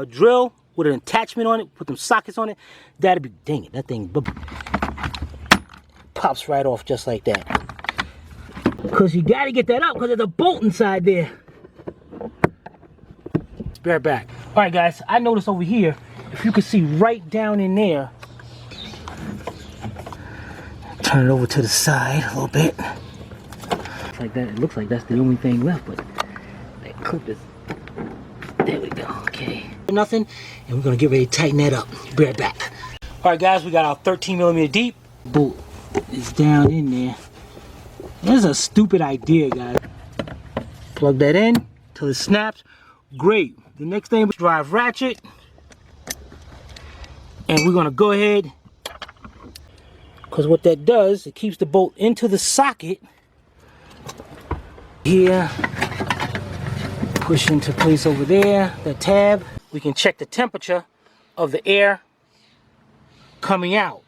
drill with an attachment on it, put them sockets on it, that'd be, dang it, that thing pops right off just like that. Because you got to get that up because there's a bolt inside there. Be right back. All right, guys, I noticed over here, if you can see right down in there, turn it over to the side a little bit. Like that, it looks like that's the only thing left, but that clip is, there we go, okay. Nothing, and we're gonna get ready to tighten that up. Be right back. All right, guys, we got our 13mm deep. Bolt is down in there. This is a stupid idea, guys. Plug that in till it snaps. Great. The next thing is drive ratchet, and we're gonna go ahead, because what that does, it keeps the bolt into the socket here, push into place over there, the tab. We can check the temperature of the air coming out.